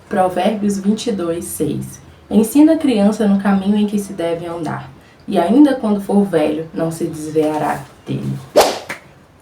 Provérbios 22:6. Ensina a criança no caminho em que se deve andar, e ainda quando for velho, não se desviará dele.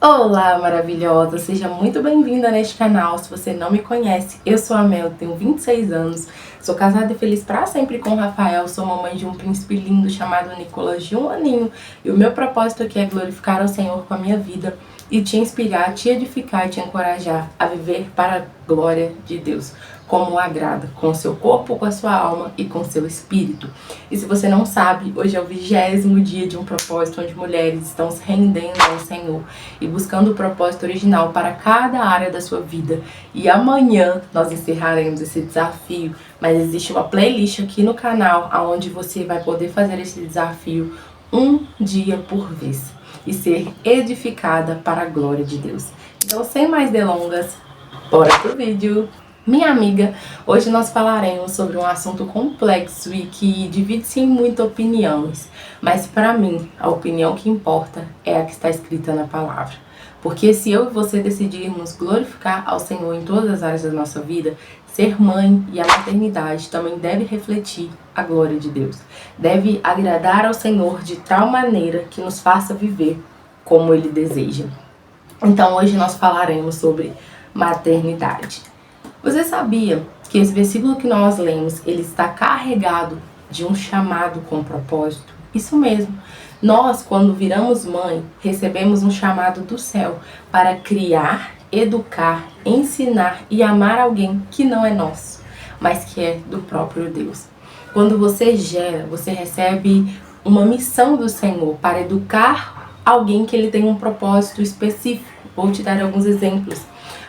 Olá, maravilhosa! Seja muito bem-vinda neste canal. Se você não me conhece, eu sou a Mel, tenho 26 anos, sou casada e feliz para sempre com o Rafael, sou mamãe de um príncipe lindo chamado Nicolas de 1 aninho, e o meu propósito aqui é glorificar ao Senhor com a minha vida e te inspirar, te edificar e te encorajar a viver para a glória de Deus, como o agrada, com o seu corpo, com a sua alma e com o seu espírito. E se você não sabe, hoje é o 20º dia de um propósito onde mulheres estão se rendendo ao Senhor e buscando o propósito original para cada área da sua vida. E amanhã nós encerraremos esse desafio, mas existe uma playlist aqui no canal onde você vai poder fazer esse desafio um dia por vez e ser edificada para a glória de Deus. Então, sem mais delongas, bora pro vídeo! Minha amiga, hoje nós falaremos sobre um assunto complexo e que divide-se em muitas opiniões, mas para mim, a opinião que importa é a que está escrita na palavra. Porque se eu e você decidirmos glorificar ao Senhor em todas as áreas da nossa vida, ser mãe e a maternidade também deve refletir a glória de Deus. Deve agradar ao Senhor de tal maneira que nos faça viver como Ele deseja. Então hoje nós falaremos sobre maternidade. Você sabia que esse versículo que nós lemos, ele está carregado de um chamado com propósito? Isso mesmo. Nós, quando viramos mãe, recebemos um chamado do céu para criar, educar, ensinar e amar alguém que não é nosso, mas que é do próprio Deus. Quando você gera, você recebe uma missão do Senhor para educar alguém que ele tem um propósito específico. Vou te dar alguns exemplos.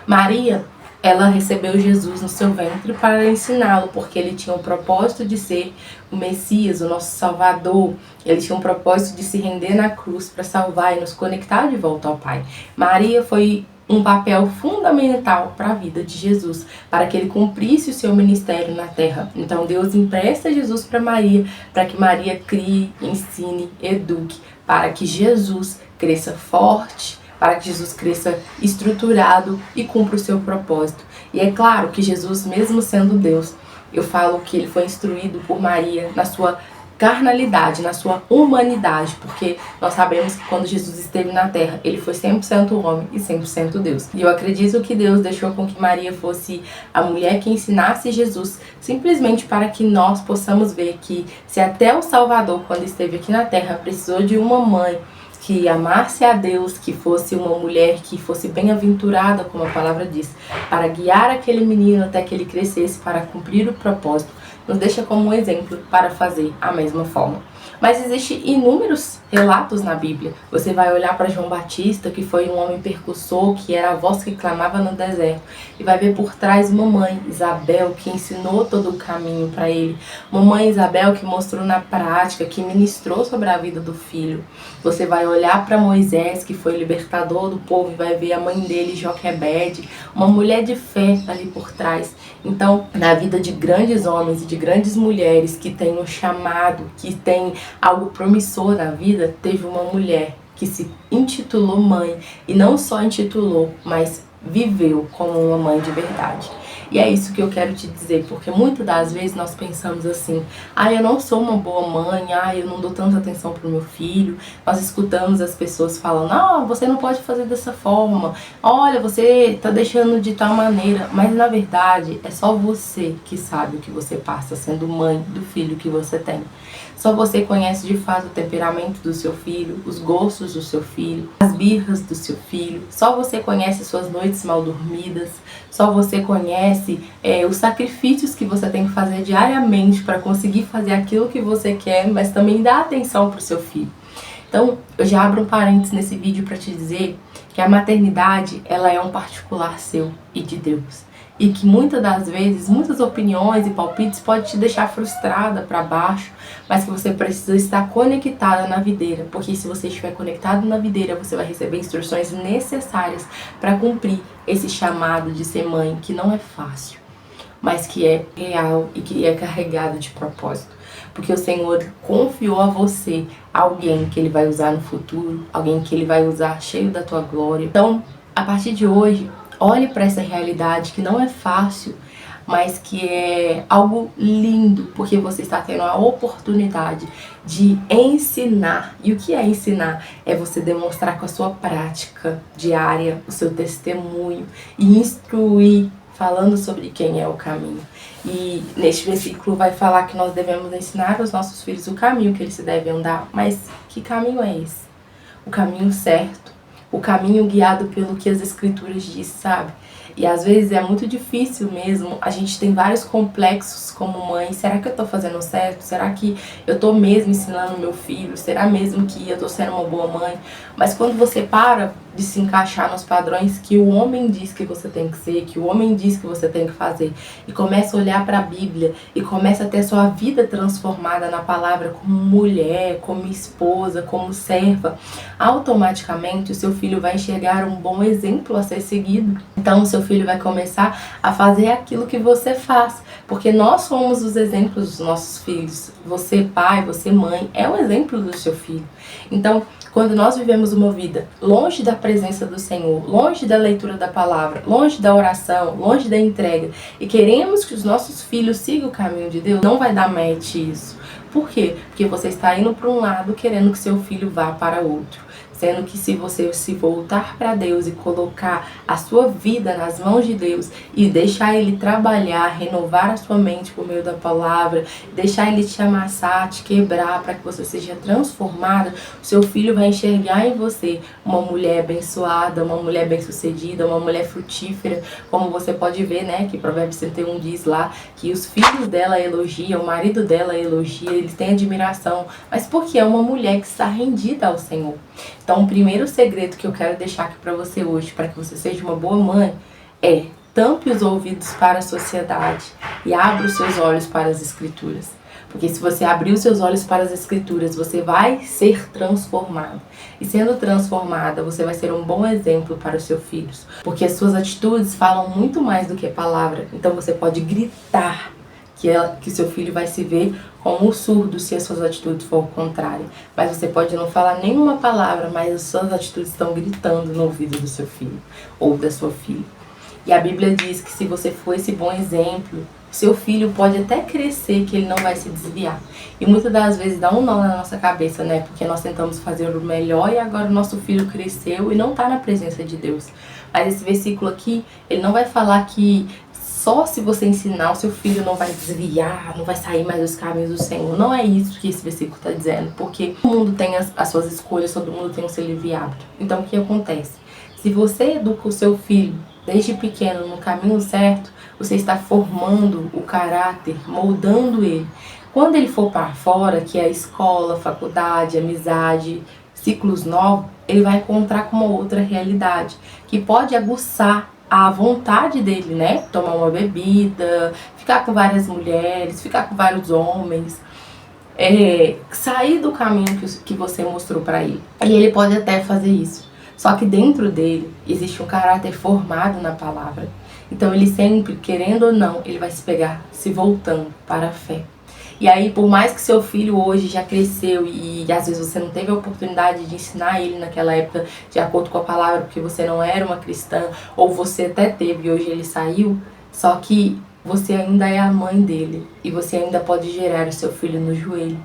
Maria, ela recebeu Jesus no seu ventre para ensiná-lo, porque ele tinha o propósito de ser o Messias, o nosso Salvador. Ele tinha um propósito de se render na cruz para salvar e nos conectar de volta ao Pai. Maria foi um papel fundamental para a vida de Jesus, para que ele cumprisse o seu ministério na terra. Então Deus empresta Jesus para Maria, para que Maria crie, ensine, eduque, para que Jesus cresça forte, para que Jesus cresça estruturado e cumpra o seu propósito. E é claro que Jesus, mesmo sendo Deus, eu falo que ele foi instruído por Maria na sua carnalidade, na sua humanidade, porque nós sabemos que quando Jesus esteve na terra, ele foi 100% homem e 100% Deus. E eu acredito que Deus deixou com que Maria fosse a mulher que ensinasse Jesus, simplesmente para que nós possamos ver que se até o Salvador, quando esteve aqui na terra, precisou de uma mãe que amasse a Deus, que fosse uma mulher que fosse bem-aventurada, como a palavra diz, para guiar aquele menino até que ele crescesse para cumprir o propósito, nos deixa como um exemplo para fazer a mesma forma. Mas existem inúmeros relatos na Bíblia. Você vai olhar para João Batista, que foi um homem percussor, que era a voz que clamava no deserto, e vai ver por trás uma mãe, Isabel, que ensinou todo o caminho para ele. Uma mãe, Isabel, que mostrou na prática, que ministrou sobre a vida do filho. Você vai olhar para Moisés, que foi libertador do povo, e vai ver a mãe dele, Joquebede, uma mulher de fé ali por trás. Então, na vida de grandes homens e de grandes mulheres que têm um chamado, que têm algo promissor na vida, teve uma mulher que se intitulou mãe, e não só intitulou, mas viveu como uma mãe de verdade. E é isso que eu quero te dizer, porque muitas das vezes nós pensamos assim: eu não sou uma boa mãe, eu não dou tanta atenção pro meu filho. Nós escutamos as pessoas falando: você não pode fazer dessa forma, olha, você tá deixando de tal maneira. Mas na verdade é só você que sabe o que você passa sendo mãe do filho que você tem. Só você conhece de fato o temperamento do seu filho, os gostos do seu filho, as birras do seu filho. Só você conhece suas noites mal dormidas. Só você conhece os sacrifícios que você tem que fazer diariamente para conseguir fazer aquilo que você quer, mas também dar atenção para o seu filho. Então, eu já abro um parênteses nesse vídeo para te dizer que a maternidade, ela é um particular seu e de Deus. E que muitas das vezes, muitas opiniões e palpites podem te deixar frustrada para baixo, mas que você precisa estar conectada na videira, porque se você estiver conectado na videira, você vai receber instruções necessárias para cumprir esse chamado de ser mãe, que não é fácil, mas que é real e que é carregado de propósito. Porque o Senhor confiou a você alguém que Ele vai usar no futuro, alguém que Ele vai usar cheio da tua glória. Então, a partir de hoje, olhe para essa realidade que não é fácil. mas que é algo lindo, porque você está tendo a oportunidade de ensinar. E o que é ensinar? É você demonstrar com a sua prática diária, o seu testemunho e instruir, falando sobre quem é o caminho. E neste versículo vai falar que nós devemos ensinar aos nossos filhos o caminho que eles se devem andar. Mas que caminho é esse? O caminho certo, o caminho guiado pelo que as escrituras dizem, sabe? E às vezes é muito difícil mesmo, a gente tem vários complexos como mãe. Será que eu tô fazendo certo? Será que eu tô mesmo ensinando meu filho? Será mesmo que eu tô sendo uma boa mãe? Mas quando você para de se encaixar nos padrões que o homem diz que você tem que ser, que o homem diz que você tem que fazer, e começa a olhar para a Bíblia e começa a ter sua vida transformada na palavra como mulher, como esposa, como serva, automaticamente o seu filho vai enxergar um bom exemplo a ser seguido. Então o seu filho vai começar a fazer aquilo que você faz, porque nós somos os exemplos dos nossos filhos. Você pai, você mãe, é o exemplo do seu filho. Então, quando nós vivemos uma vida longe da presença do Senhor, longe da leitura da palavra, longe da oração, longe da entrega, e queremos que os nossos filhos sigam o caminho de Deus, não vai dar match isso. Por quê? Porque você está indo para um lado querendo que seu filho vá para outro. Sendo que se você se voltar para Deus e colocar a sua vida nas mãos de Deus e deixar Ele trabalhar, renovar a sua mente por meio da palavra, deixar Ele te amassar, te quebrar para que você seja transformada, o seu filho vai enxergar em você uma mulher abençoada, uma mulher bem-sucedida, uma mulher frutífera, como você pode ver, né, que Provérbios 31 diz lá que os filhos dela elogiam, o marido dela elogia, eles têm admiração, mas porque é uma mulher que está rendida ao Senhor. Então, o primeiro segredo que eu quero deixar aqui para você hoje, para que você seja uma boa mãe, é tampe os ouvidos para a sociedade e abra os seus olhos para as escrituras. Porque se você abrir os seus olhos para as escrituras, você vai ser transformada. E sendo transformada, você vai ser um bom exemplo para os seus filhos. Porque as suas atitudes falam muito mais do que a palavra. Então você pode gritar que seu filho vai se ver como um surdo se as suas atitudes for o contrário. Mas você pode não falar nenhuma palavra, mas as suas atitudes estão gritando no ouvido do seu filho ou da sua filha. E a Bíblia diz que se você for esse bom exemplo, seu filho pode até crescer, que ele não vai se desviar. E muitas das vezes dá um nó na nossa cabeça, né? Porque nós tentamos fazer o melhor e agora o nosso filho cresceu e não está na presença de Deus. Mas esse versículo aqui, ele não vai falar que só se você ensinar, o seu filho não vai desviar, não vai sair mais dos caminhos do Senhor. Não é isso que esse versículo está dizendo, porque todo mundo tem as suas escolhas, todo mundo tem o seu livre-arbítrio. Então, o que acontece? Se você educa o seu filho desde pequeno no caminho certo, você está formando o caráter, moldando ele. Quando ele for para fora, que é a escola, faculdade, amizade, ciclos novos, ele vai encontrar com uma outra realidade, que pode aguçar a vontade dele, né? Tomar uma bebida, ficar com várias mulheres, ficar com vários homens, sair do caminho que você mostrou para ele. E ele pode até fazer isso. Só que dentro dele existe um caráter formado na palavra. Então ele sempre, querendo ou não, ele vai se pegar se voltando para a fé. E aí, por mais que seu filho hoje já cresceu e às vezes você não teve a oportunidade de ensinar ele naquela época de acordo com a palavra, porque você não era uma cristã, ou você até teve e hoje ele saiu, só que você ainda é a mãe dele e você ainda pode gerar o seu filho no joelho.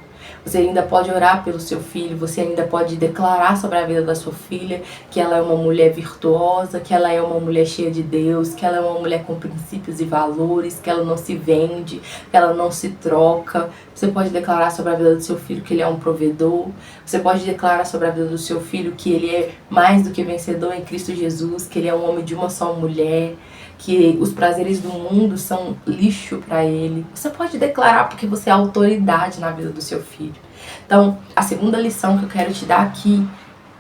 Você ainda pode orar pelo seu filho, você ainda pode declarar sobre a vida da sua filha que ela é uma mulher virtuosa, que ela é uma mulher cheia de Deus, que ela é uma mulher com princípios e valores, que ela não se vende, que ela não se troca. Você pode declarar sobre a vida do seu filho que ele é um provedor. Você pode declarar sobre a vida do seu filho que ele é mais do que vencedor em Cristo Jesus, que ele é um homem de uma só mulher, que os prazeres do mundo são lixo para ele. Você pode declarar porque você é autoridade na vida do seu filho. Então, a segunda lição que eu quero te dar aqui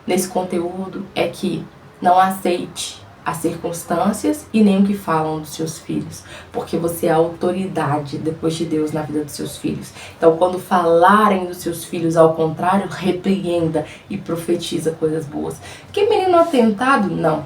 nesse conteúdo é que não aceite as circunstâncias e nem o que falam dos seus filhos, porque você é autoridade depois de Deus na vida dos seus filhos. Então, quando falarem dos seus filhos ao contrário, repreenda e profetiza coisas boas. Que menino atentado? Não.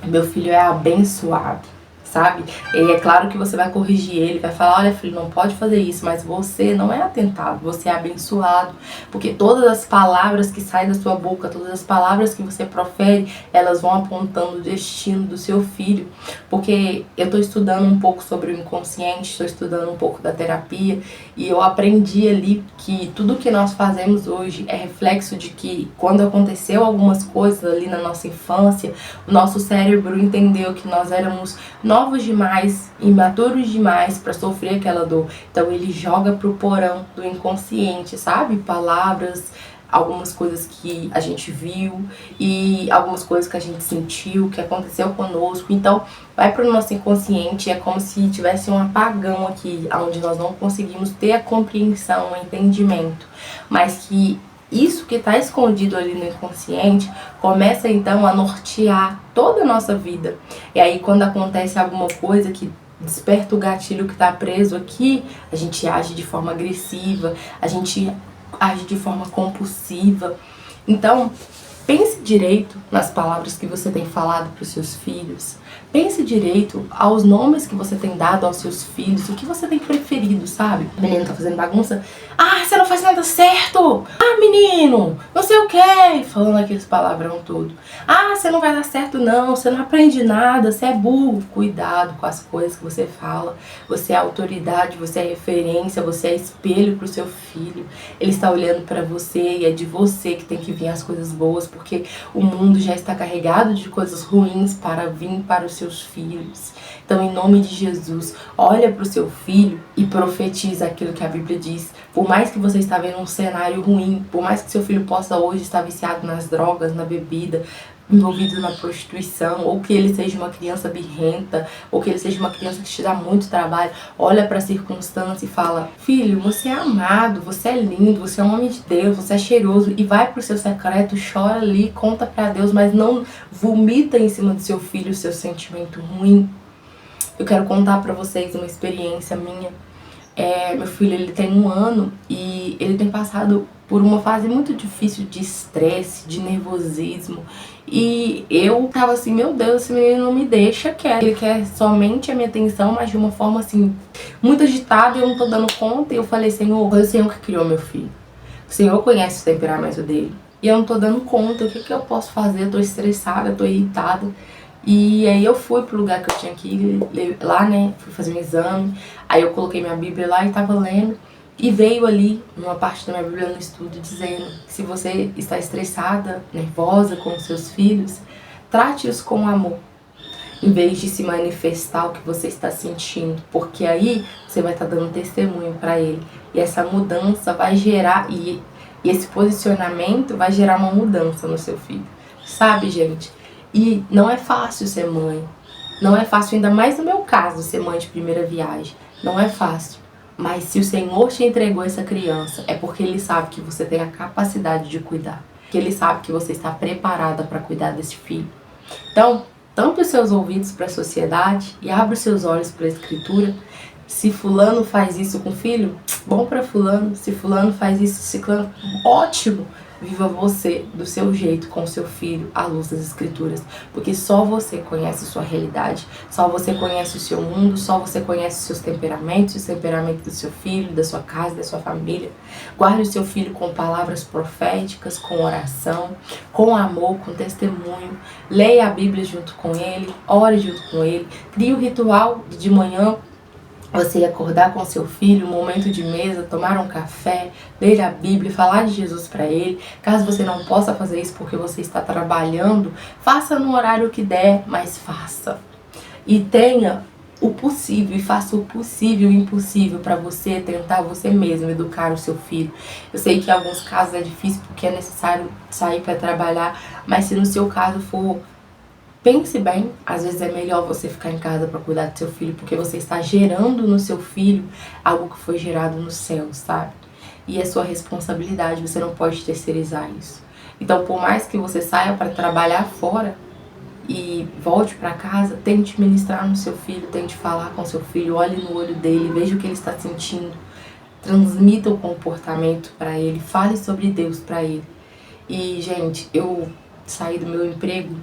Meu filho é abençoado. sabe? E é claro que você vai corrigir ele, vai falar, olha filho, não pode fazer isso, mas você não é atentado, você é abençoado, porque todas as palavras que saem da sua boca, todas as palavras que você profere, elas vão apontando o destino do seu filho, porque eu estou estudando um pouco sobre o inconsciente, estou estudando um pouco da terapia, e eu aprendi ali que tudo que nós fazemos hoje é reflexo de que quando aconteceu algumas coisas ali na nossa infância, o nosso cérebro entendeu que nós éramos novos demais, imaturos demais para sofrer aquela dor. Então ele joga pro porão do inconsciente, sabe? Palavras, algumas coisas que a gente viu e algumas coisas que a gente sentiu, que aconteceu conosco. Então vai pro nosso inconsciente, é como se tivesse um apagão aqui, onde nós não conseguimos ter a compreensão, o entendimento, mas que isso que está escondido ali no inconsciente começa então a nortear toda a nossa vida. E aí quando acontece alguma coisa que desperta o gatilho que está preso aqui, a gente age de forma agressiva, a gente age de forma compulsiva. Então, pense direito nas palavras que você tem falado para os seus filhos. Pense direito aos nomes que você tem dado aos seus filhos, o que você tem preferido, sabe? O menino tá fazendo bagunça. Ah, você não faz nada certo! Ah, menino, não sei o que! Falando aqueles palavrão todo. Ah, você não vai dar certo não, você não aprende nada, você é burro. Cuidado com as coisas que você fala. Você é autoridade, você é referência, você é espelho pro seu filho. Ele está olhando para você e é de você que tem que vir as coisas boas, porque o mundo já está carregado de coisas ruins para vir para os seus filhos. Então, em nome de Jesus, olha para o seu filho e profetiza aquilo que a Bíblia diz. Por mais que você está vendo um cenário ruim, por mais que seu filho possa hoje estar viciado nas drogas, na bebida, envolvido na prostituição, ou que ele seja uma criança birrenta, ou que ele seja uma criança que te dá muito trabalho, olha para a circunstância e fala, filho, você é amado, você é lindo, você é um homem de Deus, você é cheiroso, e vai pro seu secreto, chora ali, conta para Deus, mas não vomita em cima do seu filho o seu sentimento ruim. Eu quero contar para vocês uma experiência minha. Meu filho, ele tem 1 ano e ele tem passado por uma fase muito difícil de estresse, de nervosismo. E eu tava assim, meu Deus, esse menino não me deixa quieto. Ele quer somente a minha atenção, mas de uma forma assim, muito agitada, e eu não tô dando conta. E eu falei, Senhor, foi o Senhor que criou meu filho. O Senhor conhece o temperamento dele. E eu não tô dando conta, o que eu posso fazer? Eu tô estressada, eu tô irritada. E aí eu fui pro lugar que eu tinha que ir lá, né, fui fazer um exame, aí eu coloquei minha Bíblia lá e tava lendo, e veio ali, numa parte da minha Bíblia no estudo, dizendo que se você está estressada, nervosa com os seus filhos, trate-os com amor, em vez de se manifestar o que você está sentindo, porque aí você vai estar dando testemunho para ele, e essa mudança vai gerar, e esse posicionamento vai gerar uma mudança no seu filho, sabe, gente? E não é fácil ser mãe, não é fácil, ainda mais no meu caso, ser mãe de primeira viagem, não é fácil. Mas se o Senhor te entregou essa criança, é porque Ele sabe que você tem a capacidade de cuidar, que Ele sabe que você está preparada para cuidar desse filho. Então, tampe os seus ouvidos para a sociedade e abra os seus olhos para a Escritura. Se fulano faz isso com o filho, bom para fulano. Se fulano faz isso, ciclano, ótimo. Viva você do seu jeito com o seu filho à luz das Escrituras, porque só você conhece sua realidade, só você conhece o seu mundo, só você conhece os seus temperamentos, os temperamentos do seu filho, da sua casa, da sua família. Guarde o seu filho com palavras proféticas, com oração, com amor, com testemunho. Leia a Bíblia junto com ele, ore junto com ele, crie o ritual de manhã. Você acordar com seu filho, um momento de mesa, tomar um café, ler a Bíblia, falar de Jesus para ele. Caso você não possa fazer isso porque você está trabalhando, faça no horário que der, mas faça. E tenha o possível, e faça o possível e o impossível para você tentar você mesmo educar o seu filho. Eu sei que em alguns casos é difícil porque é necessário sair para trabalhar, mas se no seu caso for, pense bem, às vezes é melhor você ficar em casa para cuidar do seu filho, porque você está gerando no seu filho algo que foi gerado no céu, sabe? E é sua responsabilidade, você não pode terceirizar isso. Então, por mais que você saia para trabalhar fora e volte para casa, tente ministrar no seu filho, tente falar com seu filho, olhe no olho dele, veja o que ele está sentindo, transmita o comportamento para ele, fale sobre Deus para ele. E, gente, eu saí do meu emprego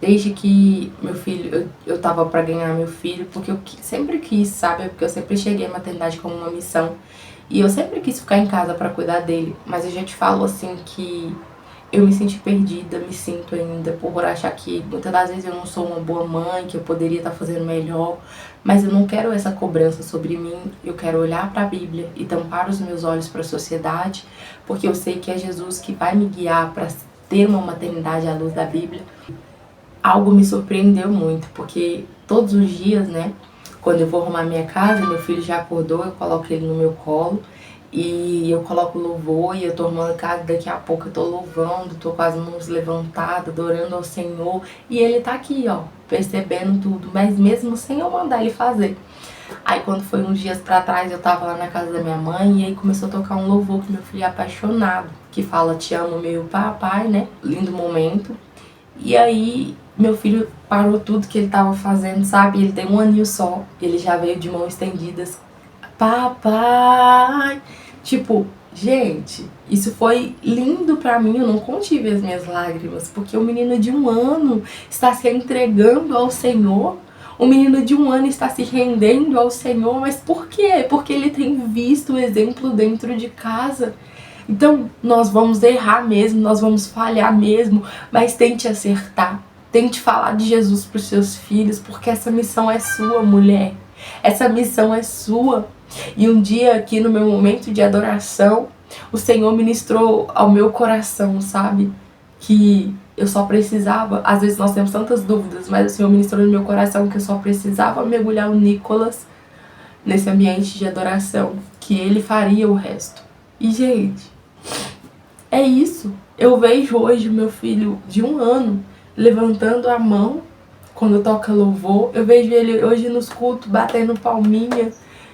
Desde que meu filho, eu tava pra ganhar meu filho, porque eu sempre quis, sabe? Porque eu sempre cheguei à maternidade como uma missão. E eu sempre quis ficar em casa pra cuidar dele. Mas eu já te falo assim que eu me senti perdida, me sinto ainda, por achar que muitas das vezes eu não sou uma boa mãe, que eu poderia estar fazendo melhor, mas eu não quero essa cobrança sobre mim, eu quero olhar para a Bíblia e tampar os meus olhos para a sociedade, porque eu sei que é Jesus que vai me guiar para ter uma maternidade à luz da Bíblia. Algo me surpreendeu muito, porque todos os dias, né, quando eu vou arrumar minha casa, meu filho já acordou, eu coloco ele no meu colo, e eu coloco louvor e eu tô arrumando casa, daqui a pouco eu tô louvando, tô com as mãos levantadas, adorando ao Senhor. E ele tá aqui, ó, percebendo tudo, mas mesmo sem eu mandar ele fazer. Aí quando foi uns dias pra trás, eu tava lá na casa da minha mãe e aí começou a tocar um louvor que meu filho é apaixonado, que fala te amo meu papai, né? Lindo momento. E aí meu filho parou tudo que ele tava fazendo, sabe? Ele tem 1 aninho só, ele já veio de mãos estendidas. Papai! Tipo, gente, isso foi lindo pra mim, eu não contive as minhas lágrimas, porque o menino de 1 ano está se entregando ao Senhor, o menino de 1 ano está se rendendo ao Senhor, mas por quê? Porque ele tem visto o exemplo dentro de casa. Então, nós vamos errar mesmo, nós vamos falhar mesmo, mas tente acertar. Tente falar de Jesus para os seus filhos, porque essa missão é sua, mulher. Essa missão é sua. E um dia aqui no meu momento de adoração, o Senhor ministrou ao meu coração, sabe? Que eu só precisava, às vezes nós temos tantas dúvidas, mas o Senhor ministrou no meu coração que eu só precisava mergulhar o Nicolas nesse ambiente de adoração, que ele faria o resto. E, gente, é isso. Eu vejo hoje meu filho de 1 ano levantando a mão quando toca louvor. Eu vejo ele hoje nos cultos batendo palminha.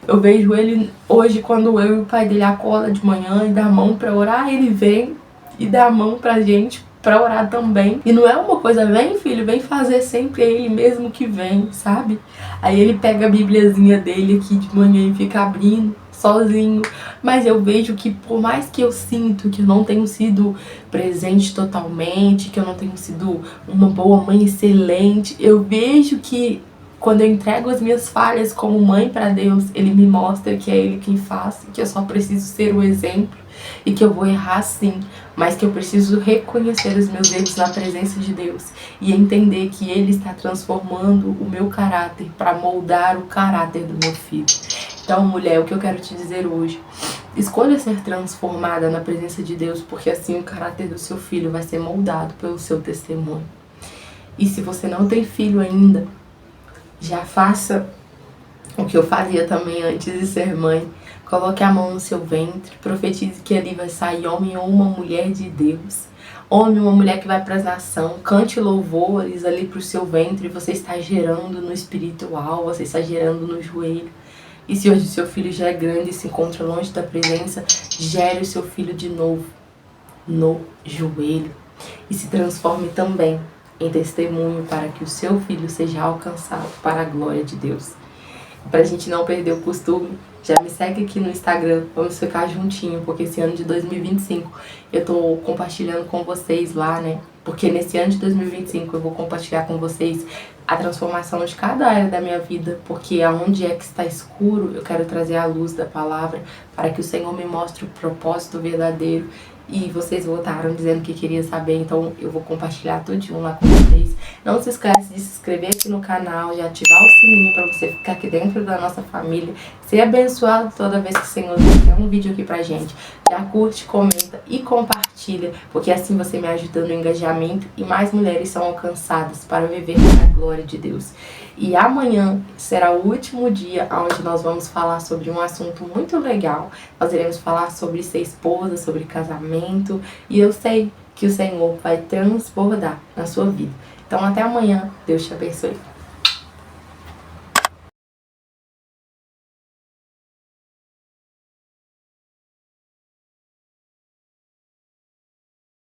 Eu vejo ele hoje quando eu e o pai dele acorda de manhã e dá a mão pra orar, ele vem e dá a mão pra gente pra orar também. E não é uma coisa, vem filho, vem fazer, sempre é ele mesmo que vem, sabe? Aí ele pega a bibliazinha dele aqui de manhã e fica abrindo sozinho, mas eu vejo que por mais que eu sinto que eu não tenho sido presente totalmente, que eu não tenho sido uma boa mãe excelente, eu vejo que quando eu entrego as minhas falhas como mãe para Deus, Ele me mostra que é Ele quem faz, que eu só preciso ser o exemplo e que eu vou errar sim, mas que eu preciso reconhecer os meus erros na presença de Deus e entender que Ele está transformando o meu caráter para moldar o caráter do meu filho. Então, mulher, o que eu quero te dizer hoje, escolha ser transformada na presença de Deus, porque assim o caráter do seu filho vai ser moldado pelo seu testemunho. E se você não tem filho ainda, já faça o que eu fazia também antes de ser mãe. Coloque a mão no seu ventre, profetize que ali vai sair homem ou uma mulher de Deus. Homem ou uma mulher que vai para as nações, cante louvores ali para o seu ventre, você está gerando no espiritual, você está gerando no joelho. E se hoje seu filho já é grande e se encontra longe da presença, gere o seu filho de novo no joelho. E se transforme também em testemunho para que o seu filho seja alcançado para a glória de Deus. Pra gente não perder o costume, já me segue aqui no Instagram, vamos ficar juntinho, porque esse ano de 2025 eu tô compartilhando com vocês lá, né? Porque nesse ano de 2025 eu vou compartilhar com vocês a transformação de cada área da minha vida, porque aonde é que está escuro, eu quero trazer a luz da palavra para que o Senhor me mostre o propósito verdadeiro. E vocês votaram dizendo que queria saber, então eu vou compartilhar tudinho lá com vocês. Não se esquece de se inscrever aqui no canal, de ativar o sininho para você ficar aqui dentro da nossa família, ser abençoado toda vez que o Senhor der um vídeo aqui pra gente. Já curte, comenta e compartilha, porque assim você me ajuda no engajamento e mais mulheres são alcançadas para viver a glória de Deus. E amanhã será o último dia onde nós vamos falar sobre um assunto muito legal. Nós iremos falar sobre ser esposa, sobre casamento, e eu sei que o Senhor vai transbordar na sua vida. Então até amanhã, Deus te abençoe.